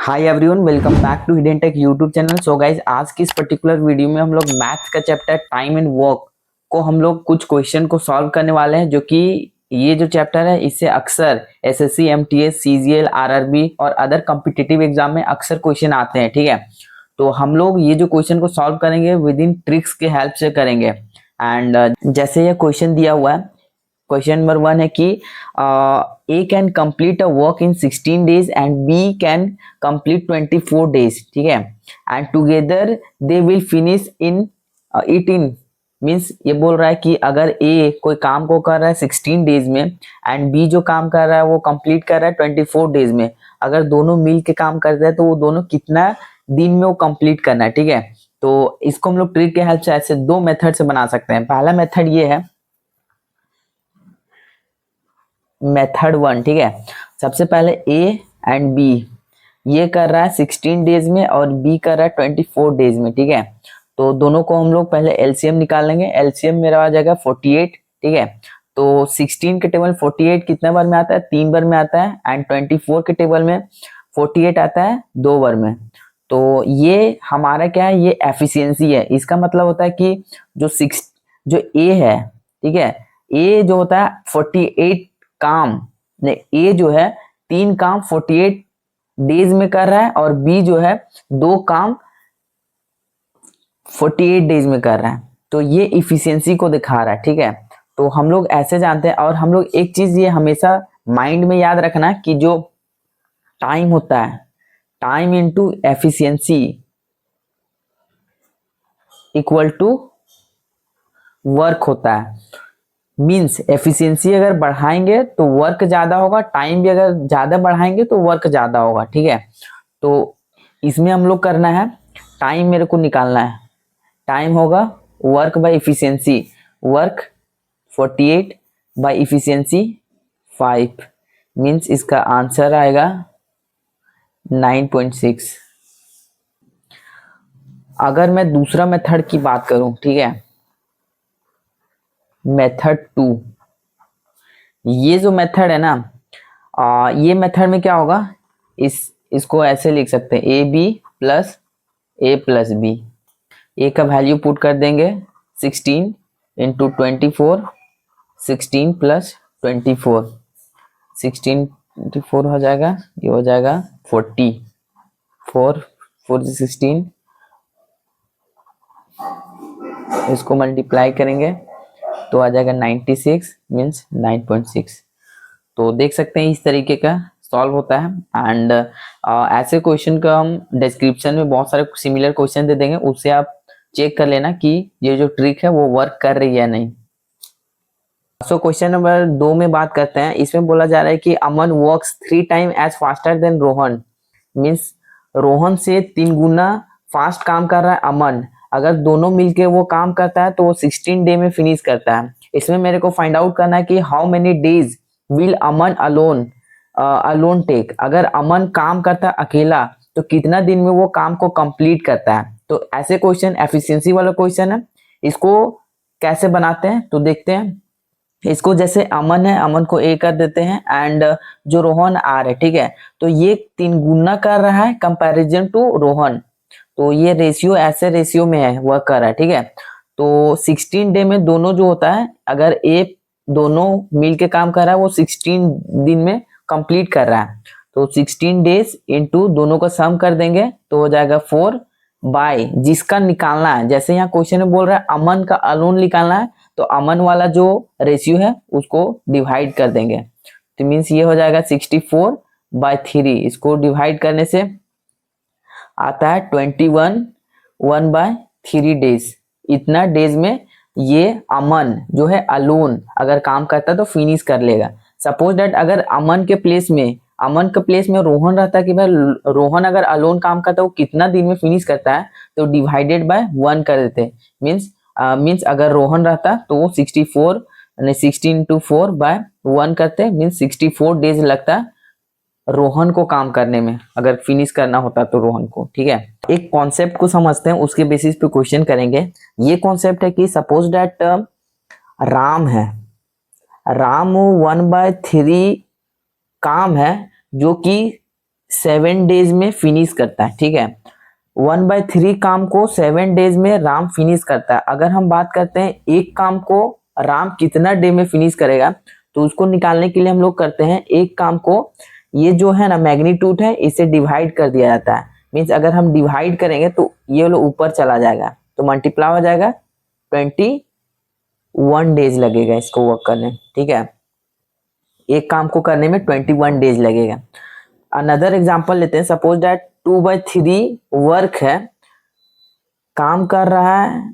Hi everyone, welcome back to Hidden Tech YouTube channel. So guys, आज की इस particular video में हम लोग मैथ्स का चैप्टर टाइम एंड वर्क को हम लोग कुछ क्वेश्चन को सॉल्व करने वाले हैं, जो कि ये जो चैप्टर है इससे अक्सर एसएससी, एमटीएस, सीजीएल, आरआरबी और अदर कॉम्पिटिटिव एग्जाम में अक्सर क्वेश्चन आते हैं। ठीक है, तो हम लोग ये जो क्वेश्चन को सॉल्व करेंगे विद इन ट्रिक्स के हेल्प से करेंगे। एंड जैसे ये क्वेश्चन दिया हुआ है, क्वेश्चन नंबर 1 है कि A can complete a work in 16 days and B can complete 24 days. ठीक है, and together they will finish in it in means ये बोल रहा है कि अगर ए कोई काम को कर रहा है 16 डेज में एंड बी जो काम कर रहा है वो कंप्लीट कर रहा है 24 डेज में, अगर दोनों मिल के काम करते हैं तो वो दोनों कितना दिन में वो कंप्लीट करना है। ठीक है, तो इसको हम लोग ट्रिक के हेल्प से ऐसे दो मेथड से बना सकते हैं। पहला मेथड ये है मेथड 1। ठीक है, सबसे पहले ए एंड बी ये कर रहा है 16 डेज में और बी कर रहा है 24 डेज में। ठीक है, तो दोनों को हम लोग पहले एलसीएम निकाल लेंगे। एलसीएम मेरा आ जाएगा 48। ठीक है, तो 16 के टेबल 48 कितने बार में आता है? 3 बार में आता है। एंड 24 के टेबल में 48 आता है 2 बार में। तो ये हमारा क्या है? ये एफिशिएंसी है। इसका मतलब होता है कि जो ए है, ठीक है, ए जो होता है 48 काम ने, ए जो है 3 काम 48 डेज में कर रहा है और बी जो है 2 काम 48 डेज में कर रहा है। तो ये इफिशियंसी को दिखा रहा है। ठीक है, तो हम लोग ऐसे जानते हैं। और हम लोग एक चीज ये हमेशा माइंड में याद रखना कि जो टाइम होता है, time into efficiency equal to work होता है। मीन्स एफिशिएंसी अगर बढ़ाएंगे तो वर्क ज्यादा होगा, टाइम भी अगर ज्यादा बढ़ाएंगे तो वर्क ज्यादा होगा। ठीक है, तो इसमें हम लोग करना है, टाइम मेरे को निकालना है। टाइम होगा work by efficiency, work 48 by efficiency 5, means इसका आंसर आएगा 9.6। अगर मैं दूसरा मेथड की बात करूं, ठीक है, मेथड 2, ये जो मेथड है ना, ये मेथड में क्या होगा, इसको ऐसे लिख सकते हैं, A B plus A plus B. A का वैल्यू पुट कर देंगे 16 इंटू 24, 16 प्लस 24, 16 24 हो जाएगा, ये हो जाएगा 40, 4 4 16, इसको मल्टीप्लाई करेंगे तो आ जाएगा 96 मीन्स 9.6। तो देख सकते हैं इस तरीके का सॉल्व होता है। एंड ऐसे क्वेश्चन का हम डिस्क्रिप्शन में बहुत सारे सिमिलर क्वेश्चन दे देंगे, उससे आप चेक कर लेना कि ये जो ट्रिक है वो वर्क कर रही है या नहीं। सो क्वेश्चन नंबर 2 में बात करते हैं। इसमें बोला जा रहा है कि Aman works 3 time as faster than Rohan, means Rohan से 3 गुना फास्ट काम कर रहा है अमन। अगर दोनों मिलके वो काम करता है तो वो 16 डे में फिनिश करता है। इसमें मेरे को फाइंड आउट करना है कि how many days will Aman alone take. अगर अमन काम करता है अकेला तो कितना दिन में वो काम को कंप्लीट करता है। तो ऐसे क्वेश्चन एफिशिएंसी वाला क्वेश्चन है। इसको कैसे बनाते हैं तो देखते हैं। इसको जैसे अमन है, अमन को ए कर देते हैं एंड जो रोहन आर है, ठीक है, तो ये 3 गुना कर रहा है कंपैरिजन टू रोहन। तो ये रेशियो ऐसे रेशियो में है, वर्क कर रहा है। ठीक है, तो 16 डे में दोनों जो होता है, अगर ए दोनों मिल के काम कर रहा है वो 16 दिन में कंप्लीट कर रहा है, तो 16 डेज इंटू दोनों का सम कर देंगे तो हो जाएगा 4 बाय जिसका निकालना है। जैसे यहाँ क्वेश्चन में बोल रहा है अमन का अलोन निकालना है, तो अमन वाला जो रेशियो है उसको डिवाइड कर देंगे। तो मीन्स ये हो जाएगा 64/3। इसको डिवाइड करने से आता है 21 1/3 डेज। इतना डेज में ये अमन जो है अलोन अगर काम करता है तो फिनिश कर लेगा। सपोज दैट अगर अमन के प्लेस में रोहन रहता है कि भाई रोहन अगर अलोन काम करता है वो कितना दिन में फिनिश करता है, तो डिवाइडेड बाय 1 कर देते। मीन्स अगर रोहन रहता तो वो 16 to 4/1 करते, मीन्स 64 डेज लगता है रोहन को काम करने में, अगर फिनिश करना होता तो रोहन को। ठीक है, एक कॉन्सेप्ट को समझते हैं, उसके बेसिस पे क्वेश्चन करेंगे। ये कॉन्सेप्ट है कि सपोज दैट राम है, राम 1/3 काम है जो कि 7 डेज में फिनिश करता है, ठीक है। 1/3 काम को 7 डेज में राम फिनिश करता है। अगर हम बात करते हैं एक काम को राम कितना डे में फिनिश करेगा, तो उसको निकालने के लिए हम लोग करते हैं एक काम को, ये जो है ना मैग्नीट्यूड है, इसे डिवाइड कर दिया जाता है। मीन्स अगर हम डिवाइड करेंगे तो ये वाला ऊपर चला जाएगा, तो मल्टीप्लाई हो जाएगा, 21 डेज लगेगा इसको वर्क करने, ठीक है। एक काम को करने में 21 डेज लगेगा। अनदर एग्जांपल लेते हैं, सपोज दैट 2/3 वर्क है, काम कर रहा है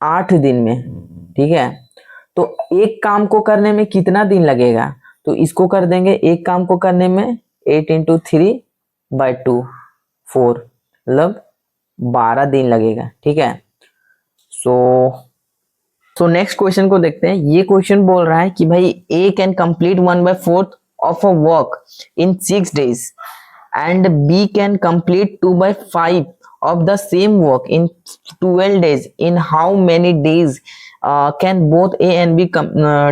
8 दिन में, ठीक है। तो एक काम को करने में कितना दिन लगेगा, तो इसको कर देंगे एक काम को करने में 8 × 3/2 4, मतलब 12 दिन लगेगा, ठीक है। सो नेक्स्ट क्वेश्चन को देखते हैं। ये क्वेश्चन बोल रहा है कि भाई A can complete 1/4 of a work in 6 days and B can complete 2/5 of the same work in 12 days. In how many days can both A and B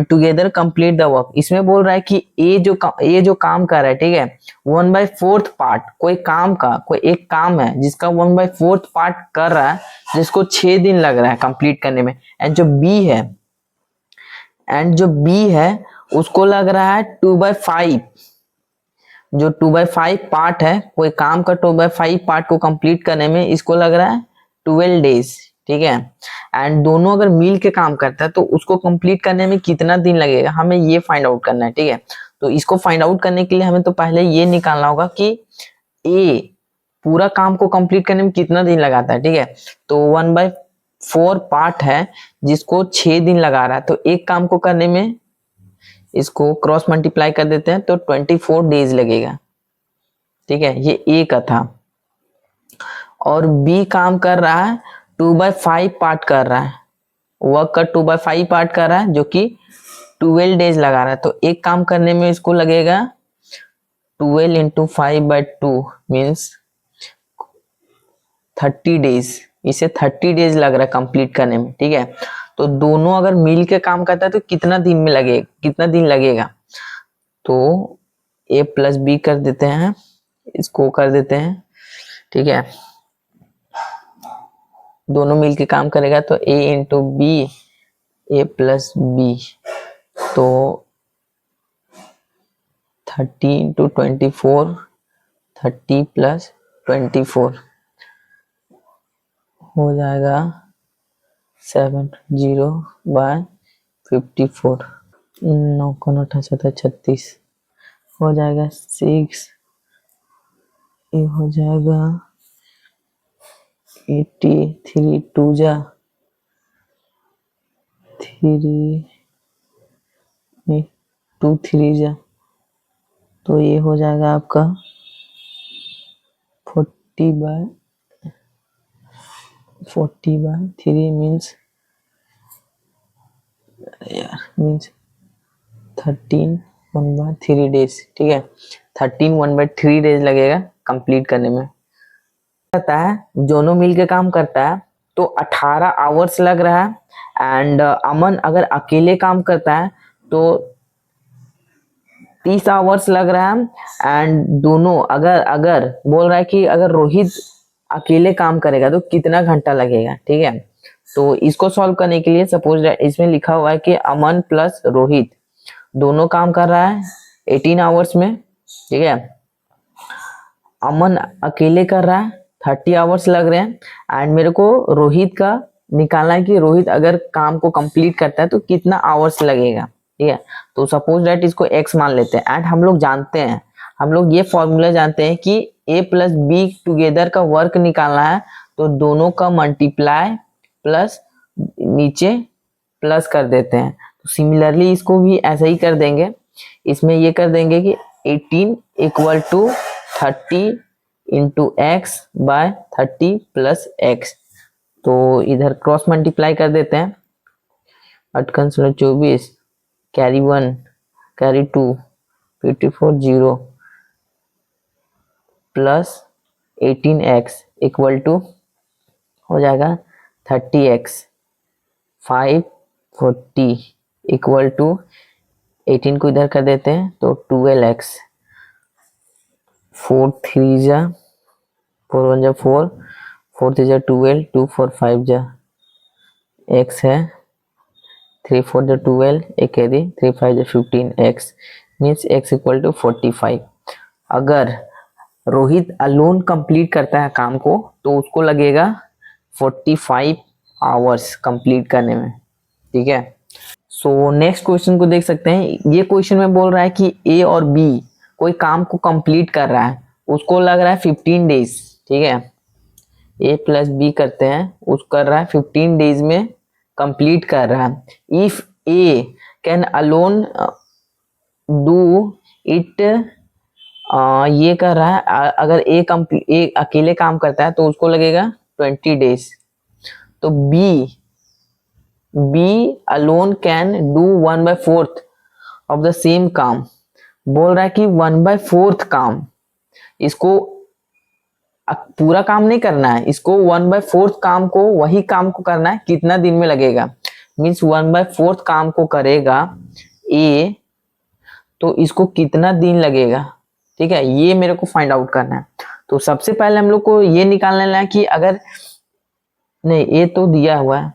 together complete the work? इसमें बोल रहा है कि ए जो काम कर रहा है, ठीक है, 1/4 पार्ट कोई काम का, कोई एक काम है जिसका 1/4 पार्ट कर रहा है, जिसको 6 दिन लग रहा है कंप्लीट करने में, एंड जो बी है उसको लग रहा है 2/5, जो 2/5 पार्ट है, कोई काम का 2/5 पार्ट को कंप्लीट करने में इसको लग रहा है 12 डेज, ठीक है। एंड दोनों अगर मिल के काम करता है तो उसको कंप्लीट करने में कितना दिन लगेगा, हमें ये फाइंड आउट करना है, ठीक है। तो इसको फाइंड आउट करने के लिए हमें तो पहले ये निकालना होगा कि ए पूरा काम को कंप्लीट करने में कितना दिन लगाता है, ठीक है। तो 1/4 पार्ट है जिसको 6 दिन लगा रहा है, तो एक काम को करने में इसको क्रॉस मल्टीप्लाई कर देते हैं तो 24 डेज लगेगा, ठीक है। ये ए का था। और बी काम कर रहा है 2/5 पार्ट कर रहा है, वर्क का 2/5 पार्ट कर रहा है, जो कि 12 डेज लगा रहा है। तो एक काम करने में इसको लगेगा 12 × 5/2 मीन्स 30 डेज, इसे 30 डेज लग रहा है कंप्लीट करने में, ठीक है। तो दोनों अगर मिल के काम करता है तो कितना दिन लगेगा, तो a + b कर देते हैं, इसको कर देते हैं, ठीक है। दोनों मिलके काम करेगा तो a × b, a + b, तो 30 × 24, 30 + 24 हो जाएगा 70/54, 9 × 9 = 36 हो जाएगा 6, ये हो जाएगा 83, 2 जा 3, 2 3 जा, तो ये हो जाएगा आपका 40/3 मीन्स 13 1/3 डेज, ठीक है। 13 1/3 डेज लगेगा कंप्लीट करने में। करता है दोनों मिल के काम करता है तो 18 आवर्स लग रहा है, एंड अमन अगर अकेले काम करता है तो 30 आवर्स लग रहा है। एंड दोनों अगर बोल रहा है कि अगर रोहित अकेले काम करेगा तो कितना घंटा लगेगा, ठीक है। तो इसको सॉल्व करने के लिए सपोज इसमें लिखा हुआ है कि अमन + रोहित दोनों काम कर रहा है 18 आवर्स में, ठीक है। अमन अकेले कर रहा है 30 आवर्स लग रहे हैं, एंड मेरे को रोहित का निकालना है कि रोहित अगर काम को कंप्लीट करता है तो कितना आवर्स लगेगा, ठीक है। तो सपोज दैट इसको x मान लेते हैं, एंड हम लोग ये फॉर्मूला जानते हैं कि a + b टुगेदर का वर्क निकालना है, तो दोनों का मल्टीप्लाई प्लस नीचे प्लस कर देते हैं। तो सिमिलरली इसको भी ऐसा ही कर देंगे, इसमें ये कर देंगे कि 18 = 30 × x/30 + x, तो इधर क्रॉस मल्टीप्लाई कर देते हैं। 8 × 24, कैरी 1 कैरी 2 54 0 प्लस 18x = हो जाएगा 30x 540 = 18 को इधर कर देते हैं तो 12x 4 3 जा 4 1 जा 4, 4 3 जा 12, 2 4 5 जा x है, 3 4 जा 12, एक कैरी, 3 5 जा 15, x means x equal to 45। अगर रोहित अलोन कंप्लीट करता है काम को तो उसको लगेगा 45 आवर्स कंप्लीट करने में, ठीक है। सो नेक्स्ट क्वेश्चन को देख सकते हैं। ये क्वेश्चन में बोल रहा है कि ए और बी कोई काम को कंप्लीट कर रहा है, उसको लग रहा है 15 डेज, ठीक है। ए प्लस बी करते हैं, उसको कर रहा है 15 डेज में कंप्लीट कर रहा है। If A can alone do it, ये कर रहा है, अगर ए अकेले काम करता है तो उसको लगेगा 20 डेज। तो B alone can do 1/4 of the same काम। बोल रहा है कि 1/4 काम, इसको पूरा काम नहीं करना है, इसको 1/4 काम को, वही काम को करना है, कितना दिन में लगेगा। मीन्स 1/4 काम को करेगा ए, तो इसको कितना दिन लगेगा, ठीक है, ये मेरे को फाइंड आउट करना है। तो सबसे पहले हम लोग को ये निकालना है कि अगर नहीं, ए तो दिया हुआ है,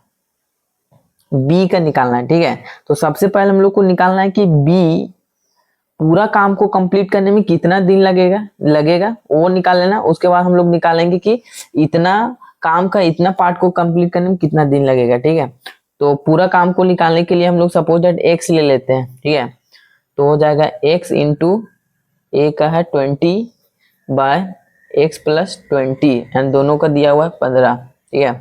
बी का निकालना है, ठीक है। तो सबसे पहले हम लोग को निकालना है कि बी पूरा काम को कंप्लीट करने में कितना दिन लगेगा वो निकाल लेना। उसके बाद हम लोग निकालेंगे कि इतना काम का इतना पार्ट को कंप्लीट करने में कितना दिन लगेगा, ठीक है। तो पूरा काम को निकालने के लिए हम लोग सपोज दैट एक्स ले लेते हैं, ठीक है। तो हो जाएगा एक्स इंटू ए का है 20 बाय एक्स प्लस 20 एंड दोनों का दिया हुआ है 15, ठीक है।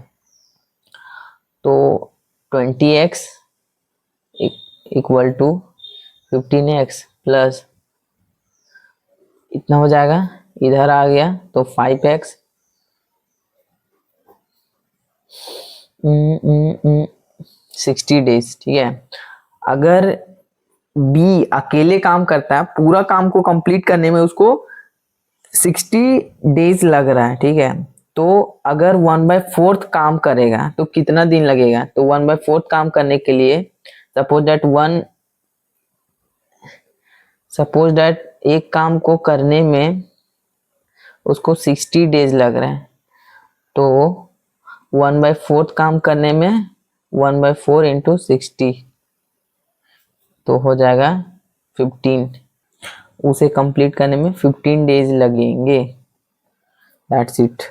तो 20x equal to 15x plus इतना हो जाएगा, इधर आ गया तो 5x 60 डेज, ठीक है। अगर बी अकेले काम करता है, पूरा काम को कंप्लीट करने में उसको 60 डेज लग रहा है, ठीक है। तो अगर 1/4 काम करेगा तो कितना दिन लगेगा, तो 1/4 काम करने के लिए सपोज दैट एक काम को करने में उसको 60 डेज लग रहा है, तो 1/4 काम करने में 1/4 इंटू 60 तो हो जाएगा 15। उसे कंप्लीट करने में 15 डेज लगेंगे। That's it.